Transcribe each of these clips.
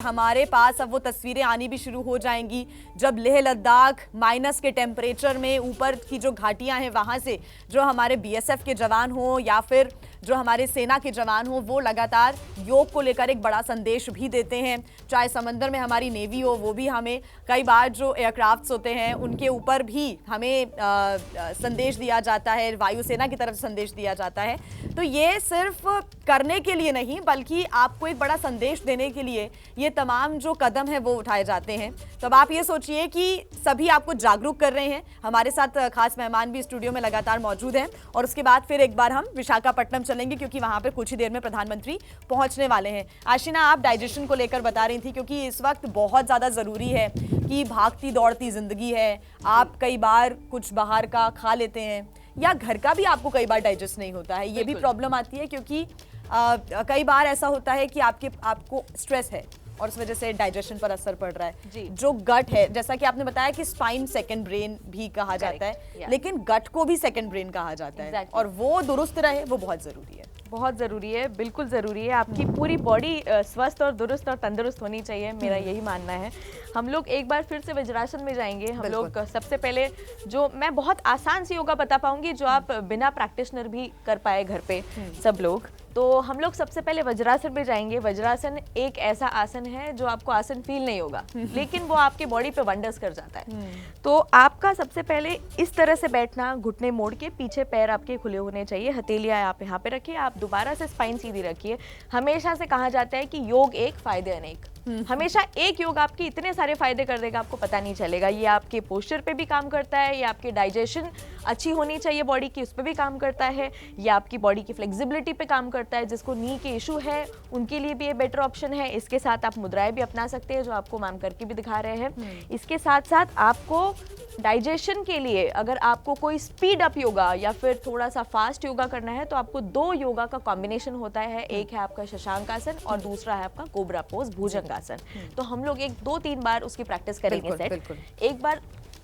हमारे पास अब वो तस्वीरें आनी भी शुरू हो जाएंगी जब लेह लद्दाख माइनस के टेम्परेचर में ऊपर की जो घाटियां हैं वहां से जो हमारे बीएसएफ के जवान हो या फिर जो हमारे सेना के जवान हो वो लगातार योग को लेकर एक बड़ा संदेश भी देते हैं। चाहे समंदर में हमारी नेवी हो वो भी हमें कई बार जो एयरक्राफ्ट्स होते हैं उनके ऊपर भी हमें संदेश दिया जाता है, वायुसेना की तरफ से संदेश दिया जाता है। तो ये सिर्फ करने के लिए नहीं बल्कि आपको एक बड़ा संदेश देने के लिए ये तमाम जो कदम है वो उठाए जाते हैं। तो अब आप ये सोचिए कि सभी आपको जागरूक कर रहे हैं। हमारे साथ खास मेहमान भी स्टूडियो में लगातार मौजूद हैं और उसके बाद फिर एक बार हम विशाखापट्टनम चलेंगे क्योंकि वहां पर कुछ ही देर में प्रधानमंत्री पहुंचने वाले हैं। आशीना, आप डाइजेशन को लेकर बता रही थी क्योंकि इस वक्त बहुत ज्यादा जरूरी है कि भागती दौड़ती जिंदगी है, आप कई बार कुछ बाहर का खा लेते हैं या घर का भी आपको कई बार डाइजेस्ट नहीं होता है। ये भी प्रॉब्लम आती है क्योंकि कई बार ऐसा होता है कि आपको स्ट्रेस है और उस वजह से डाइजेशन पर असर पड़ रहा है। जो गट है, जैसा कि आपने बताया कि स्पाइन सेकंड ब्रेन भी कहा जाता है, लेकिन गट को भी सेकंड ब्रेन कहा जाता है और वो दुरुस्त रहे वो बहुत जरूरी है। बहुत ज़रूरी है, बिल्कुल ज़रूरी है। आपकी पूरी बॉडी स्वस्थ और दुरुस्त और तंदुरुस्त होनी चाहिए, मेरा यही मानना है। हम लोग एक बार फिर से वज्रासन में जाएंगे। हम लोग सबसे पहले जो मैं बहुत आसान सी योगा बता पाऊंगी जो आप बिना प्रैक्टिशनर भी कर पाए घर पे सब लोग। तो हम लोग सबसे पहले वज्रासन में जाएंगे। वज्रासन एक ऐसा आसन है जो आपको आसन फील नहीं होगा लेकिन वो आपके बॉडी पे वंडर्स कर जाता है। तो आपका सबसे पहले इस तरह से बैठना, घुटने मोड़ के, पीछे पैर आपके खुले होने चाहिए, हथेलियां आप यहाँ पे रखिए, आप दोबारा से स्पाइन सीधी रखिए। हमेशा से कहा जाता है कि योग एक फायदे अनेक। हमेशा एक योग आपके इतने सारे फायदे कर देगा आपको पता नहीं चलेगा। ये आपके पोस्चर पे भी काम करता है, ये आपके डाइजेशन अच्छी होनी चाहिए बॉडी की उस पर भी काम करता है, ये आपकी बॉडी की फ्लेक्सिबिलिटी पे काम करता है। जिसको नी के इशू है उनके लिए भी ये बेटर ऑप्शन है। इसके साथ आप मुद्राएं भी अपना सकते हैं जो आपको मैम करके भी दिखा रहे हैं। इसके साथ साथ आपको डाइजेशन के लिए अगर आपको कोई स्पीड अप योगा या फिर थोड़ा सा फास्ट योगा करना है तो आपको दो योगा का कॉम्बिनेशन होता है। एक है आपका शशांक आसन और दूसरा है आपका कोबरा पोज, भुजंगासन। तो हम लोग 1-2-3 बार उसकी प्रैक्टिस करेंगे सेट। एक बार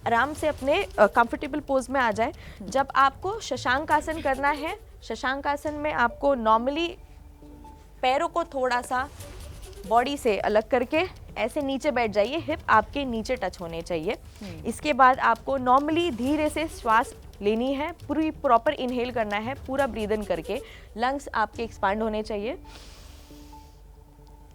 आराम से अपने कंफर्टेबल पोज में आ जाए। जब आपको शशांक आसन करना है, शशांक आसन में आपको नॉर्मली पैरों को थोड़ा सा बॉडी से अलग करके ऐसे नीचे बैठ जाइए, हिप आपके नीचे टच होने चाहिए। इसके बाद आपको नॉर्मली धीरे से श्वास लेनी है, पूरी प्रॉपर इनहेल करना है, पूरा ब्रीद इन करके लंग्स आपके एक्सपांड होने चाहिए।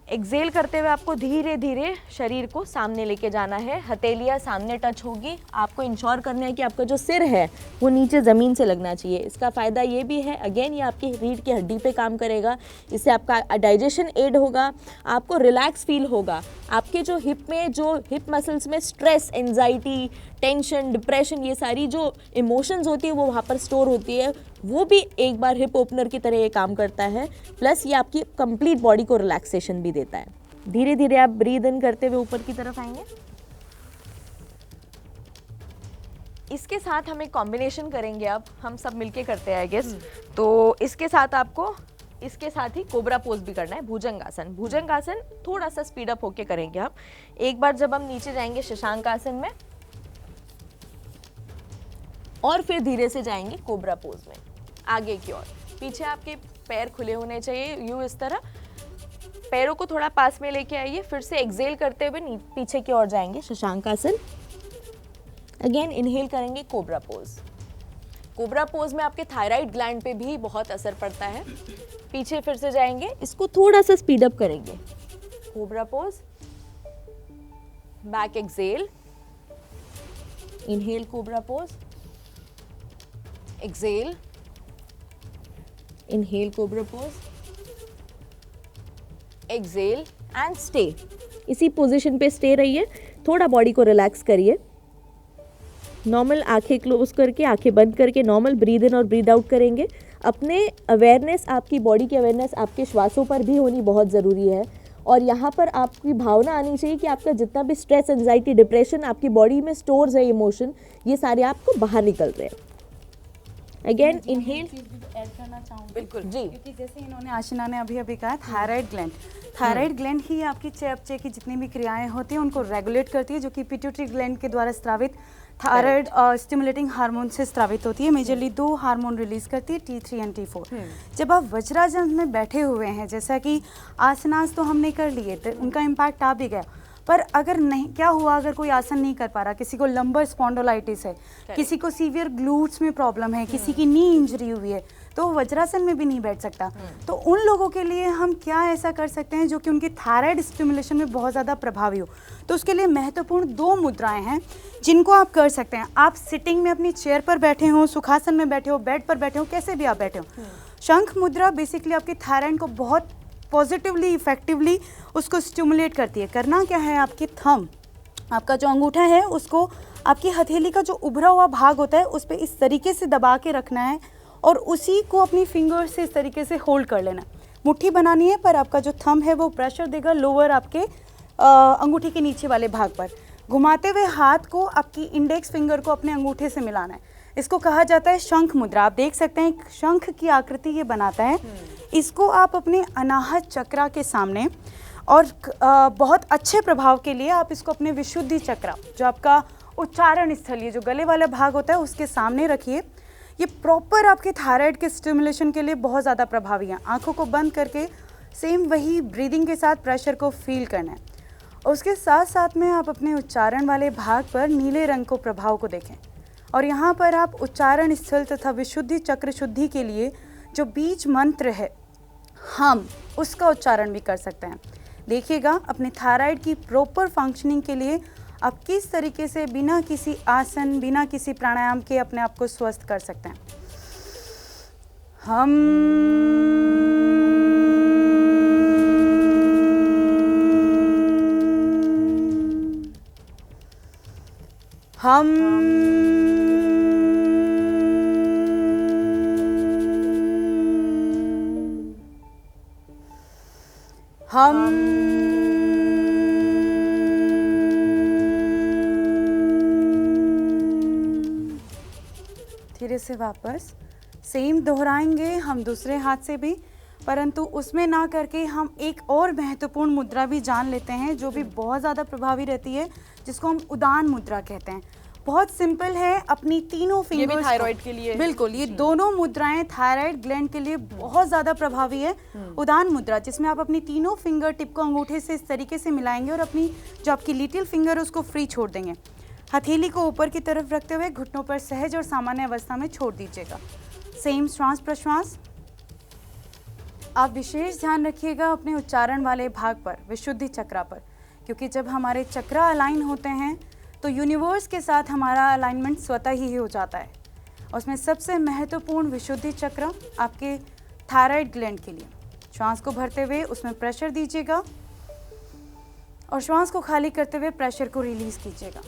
एक्सेल करते हुए आपको धीरे धीरे शरीर को सामने लेके जाना है, हथेलियां सामने टच होगी। आपको इंश्योर करना है कि आपका जो सिर है वो नीचे ज़मीन से लगना चाहिए। इसका फ़ायदा ये भी है, अगेन ये आपकी रीढ़ की हड्डी पे काम करेगा, इससे आपका डाइजेशन एड होगा, आपको रिलैक्स फील होगा। आपके जो हिप में, जो हिप मसल्स में स्ट्रेस, एंजाइटी, टेंशन, डिप्रेशन, ये सारी जो इमोशंस होती है वो वहाँ पर स्टोर होती है, वो भी एक बार हिप ओपनर की तरह ये काम करता है। प्लस ये आपकी कंप्लीट बॉडी को रिलैक्सेशन भी देता है। धीरे धीरे आप ब्रीद इन करते हुए ऊपर की तरफ आएंगे। इसके साथ हम एक कॉम्बिनेशन करेंगे, अब हम सब मिलके करते हैं आई गेस। तो इसके साथ आपको इसके साथ ही कोबरा पोज भी करना है, भुजंगासन। भुजंगासन थोड़ा सा स्पीड अप होके करेंगे आप। एक बार जब हम नीचे जाएंगे शशांक आसन में और फिर धीरे से जाएंगे कोबरा पोज में आगे की ओर। पीछे आपके पैर खुले होने चाहिए, यूं इस तरह पैरों को थोड़ा पास में लेके आइए। फिर से एक्सेल करते हुए पीछे की ओर जाएंगे शशांक आसन। अगेन इनहेल करेंगे कोबरा पोज। कोबरा पोज में आपके थायराइड ग्लैंड पे भी बहुत असर पड़ता है। पीछे फिर से जाएंगे, इसको थोड़ा सा स्पीड अप करेंगे। Cobra pose, back exhale, inhale cobra pose, exhale, inhale cobra pose, exhale and stay. इसी पोजीशन पे स्टे रहिए, थोड़ा बॉडी को रिलैक्स करिए। नॉर्मल आंखें क्लोज करके, आंखें बंद करके नॉर्मल ब्रीद इन और ब्रीद आउट करेंगे। अपने अवेयरनेस, आपकी बॉडी की अवेयरनेस आपके श्वासों पर भी होनी बहुत ज़रूरी है। और यहाँ पर आपकी भावना आनी चाहिए कि आपका जितना भी स्ट्रेस, एंजाइटी, डिप्रेशन आपकी बॉडी में स्टोर्स है, इमोशन, ये सारे आपको बाहर निकल रहे हैं। अगेन इनहेल ऐड करना चाहूँगी। बिल्कुल जी, क्योंकि जैसे इन्होंने आशिना ने अभी कहा थायराइड ग्लैंड ही आपकी चयापचय की जितनी भी क्रियाएं होती हैं उनको रेगुलेट करती है, जो कि पिट्यूटरी ग्लैंड के द्वारा स्रावित थायराइड स्टिमुलेटिंग हार्मोन से स्रावित होती है। मेजरली 2 हार्मोन रिलीज करती है, T3 एंड T4। जब आप वज्रासन में बैठे हुए हैं, जैसा कि आसनास तो हमने कर लिए, तो उनका इम्पैक्ट आ भी गया, पर अगर नहीं, क्या हुआ अगर कोई आसन नहीं कर पा रहा, किसी को लंबर स्पॉन्डोलाइटिस है, किसी को सीवियर ग्लूट्स में प्रॉब्लम है, किसी की नी इंजरी हुई है, तो वो वज्रासन में भी नहीं बैठ सकता। तो उन लोगों के लिए हम क्या ऐसा कर सकते हैं जो कि उनकी थायराइड स्टिमुलेशन में बहुत ज़्यादा प्रभावी हो? तो उसके लिए महत्वपूर्ण 2 मुद्राएं हैं जिनको आप कर सकते हैं। आप सिटिंग में अपनी चेयर पर बैठे हो, सुखासन में बैठे हो, बेड पर बैठे हो, कैसे भी आप बैठे हो, शंख मुद्रा बेसिकली आपकी थायराइड को बहुत पॉजिटिवली, इफेक्टिवली उसको स्टिमुलेट करती है। करना क्या है, आपकी थंब, आपका जो अंगूठा है, उसको आपकी हथेली का जो उभरा हुआ भाग होता है उस पर इस तरीके से दबा के रखना है और उसी को अपनी फिंगर से इस तरीके से होल्ड कर लेना। मुट्ठी बनानी है, पर आपका जो थंब है वो प्रेशर देगा लोअर आपके अंगूठे के नीचे वाले भाग पर। घुमाते हुए हाथ को आपकी इंडेक्स फिंगर को अपने अंगूठे से मिलाना है। इसको कहा जाता है शंख मुद्रा। आप देख सकते हैं शंख की आकृति ये बनाता है। इसको आप अपने अनाहत चक्रा के सामने, और बहुत अच्छे प्रभाव के लिए आप इसको अपने विशुद्धि चक्रा, जो आपका उच्चारण स्थल, ये जो गले वाला भाग होता है, उसके सामने रखिए। ये प्रॉपर आपके थायराइड के स्टिमुलेशन के लिए बहुत ज़्यादा प्रभावी है। आंखों को बंद करके सेम वही ब्रीदिंग के साथ प्रेशर को फील करना है। और उसके साथ साथ में आप अपने उच्चारण वाले भाग पर नीले रंग को प्रभाव को देखें, और यहाँ पर आप उच्चारण स्थल तथा विशुद्धि चक्र शुद्धि के लिए जो बीज मंत्र है हम, उसका उच्चारण भी कर सकते हैं। देखिएगा अपने थायराइड की प्रॉपर फंक्शनिंग के लिए आप किस तरीके से बिना किसी आसन, बिना किसी प्राणायाम के अपने आप को स्वस्थ कर सकते हैं। धीरे से वापस सेम दोहराएंगे हम दूसरे हाथ से भी, परंतु उसमें ना करके हम एक और महत्वपूर्ण मुद्रा भी जान लेते हैं जो भी बहुत ज़्यादा प्रभावी रहती है, जिसको हम उदान मुद्रा कहते हैं। बहुत सिंपल है, अपनी तीनों फिंगर्स, ये भी थायराइड के लिए, बिल्कुल, ये दोनों मुद्राएं थायराइड ग्लैंड के लिए बहुत ज़्यादा प्रभावी है। उदान मुद्रा, जिसमें आप अपनी तीनों फिंगर टिप को अंगूठे से इस तरीके से मिलाएंगे और अपनी जो आपकी लिटिल फिंगर है उसको फ्री छोड़ देंगे। हथेली को ऊपर की तरफ रखते हुए घुटनों पर सहज और सामान्य अवस्था में छोड़ दीजिएगा। सेम श्वास प्रश्वास। आप विशेष ध्यान रखिएगा अपने उच्चारण वाले भाग पर, विशुद्धि चक्रा पर, क्योंकि जब हमारे चक्रा अलाइन होते हैं तो यूनिवर्स के साथ हमारा अलाइनमेंट स्वतः ही हो जाता है। उसमें सबसे महत्वपूर्ण विशुद्धि चक्र आपके थायराइड ग्लैंड के लिए। श्वास को भरते हुए उसमें प्रेशर दीजिएगा और श्वास को खाली करते हुए प्रेशर को रिलीज कीजिएगा।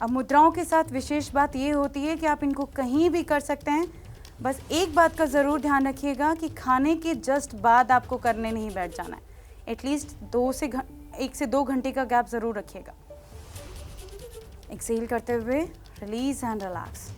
अब मुद्राओं के साथ विशेष बात ये होती है कि आप इनको कहीं भी कर सकते हैं। बस एक बात का ज़रूर ध्यान रखिएगा कि खाने के जस्ट बाद आपको करने नहीं बैठ जाना है। एटलीस्ट 1 से 2 घंटे का गैप ज़रूर रखिएगा। एक्सेल करते हुए रिलीज एंड रिलैक्स।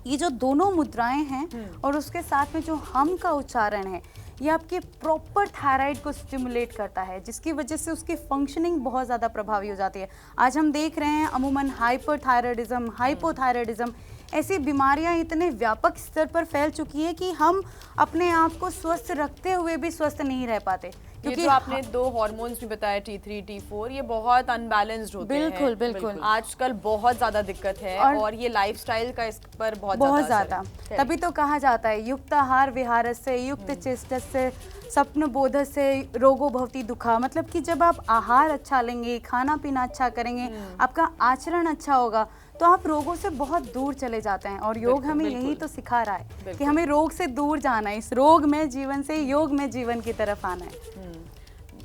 ये जो दोनों मुद्राएं हैं और उसके साथ में जो हम का उच्चारण है, ये आपके प्रॉपर थायराइड को स्टिमुलेट करता है, जिसकी वजह से उसकी फंक्शनिंग बहुत ज़्यादा प्रभावी हो जाती है। आज हम देख रहे हैं अमूमन हाइपरथायराइडिज्म, हाइपोथायराइडिज्म, ऐसी बीमारियां इतने व्यापक स्तर पर फैल चुकी है कि हम अपने आप को स्वस्थ रखते हुए भी स्वस्थ नहीं रह पाते। क्योंकि जो आपने 2 हार्मोन्स भी बताया, T3, T4, ये बहुत अनबैलेंस्ड होते हैं। बिल्कुल बिल्कुल। आजकल बहुत ज़्यादा दिक्कत है और ये लाइफस्टाइल का इस पर बहुत ज़्यादा। तभी तो कहा जाता है युक्त आहार विहारस्य युक्त चेष्टस्य स्वप्न बोधस्य रोगो भवति दुखा। मतलब कि जब आप आहार अच्छा लेंगे, खाना पीना अच्छा करेंगे, आपका आचरण अच्छा होगा, तो आप रोगों से बहुत दूर चले जाते हैं। और योग हमें यही तो सिखा रहा है कि हमें रोग से दूर जाना है, इस रोग में जीवन से योग में जीवन की तरफ आना है।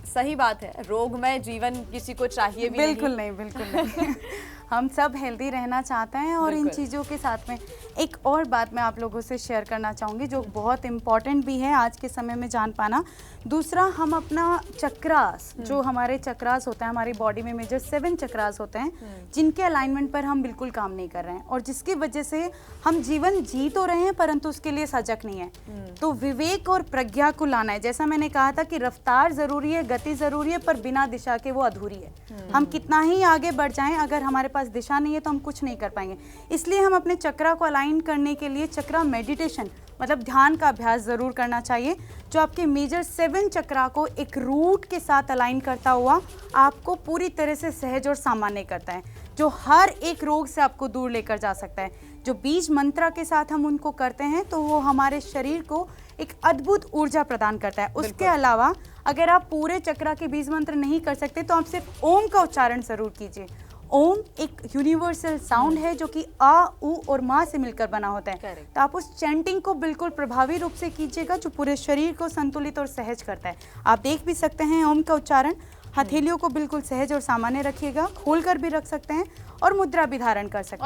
सही बात है, रोग में जीवन किसी को चाहिए भी बिल्कुल नहीं, बिल्कुल नहीं। हम सब हेल्दी रहना चाहते हैं। और इन चीज़ों के साथ में एक और बात मैं आप लोगों से शेयर करना चाहूँगी जो बहुत इम्पॉर्टेंट भी है आज के समय में जान पाना। दूसरा, हम अपना चक्रास, जो हमारे चक्रास होता है हमारी बॉडी में, मेजर 7 चक्रास होते हैं, जिनके अलाइनमेंट पर हम बिल्कुल काम नहीं कर रहे हैं और जिसकी वजह से हम जीवन जी तो रहे हैं परंतु उसके लिए सजग नहीं है। तो विवेक और प्रज्ञा को लाना है। जैसा मैंने कहा था कि रफ्तार ज़रूरी है, गति ज़रूरी है, पर बिना दिशा के वो अधूरी है। हम कितना ही आगे बढ़ जाएं, अगर हमारे पास पास दिशा नहीं है तो हम कुछ नहीं कर पाएंगे। इसलिए हम अपने चक्रा को अलाइन करने के लिए चक्रा मेडिटेशन मतलब ध्यान का अभ्यास ज़रूर करना चाहिए, जो आपके मेजर 7 चक्रा को एक रूट के साथ अलाइन करता हुआ आपको पूरी तरह से सहज और सामान्य करता है, जो हर एक रोग से आपको दूर लेकर जा सकता है। जो बीज मंत्रा के साथ हम उनको करते हैं तो वो हमारे शरीर को एक अद्भुत ऊर्जा प्रदान करता है। उसके अलावा अगर आप पूरे चक्रा के बीज मंत्र नहीं कर सकते तो आप सिर्फ ओम का उच्चारण ज़रूर कीजिए। ओम एक यूनिवर्सल साउंड है जो कि आ, उ और माँ से मिलकर बना होता है। Correct. तो आप उस चैंटिंग को बिल्कुल प्रभावी रूप से कीजिएगा, जो पूरे शरीर को संतुलित और सहज करता है। आप देख भी सकते हैं ओम का उच्चारण। हथेलियों को बिल्कुल सहज और सामान्य रखिएगा, खोलकर भी रख सकते हैं और मुद्रा भी धारण कर सकते हैं।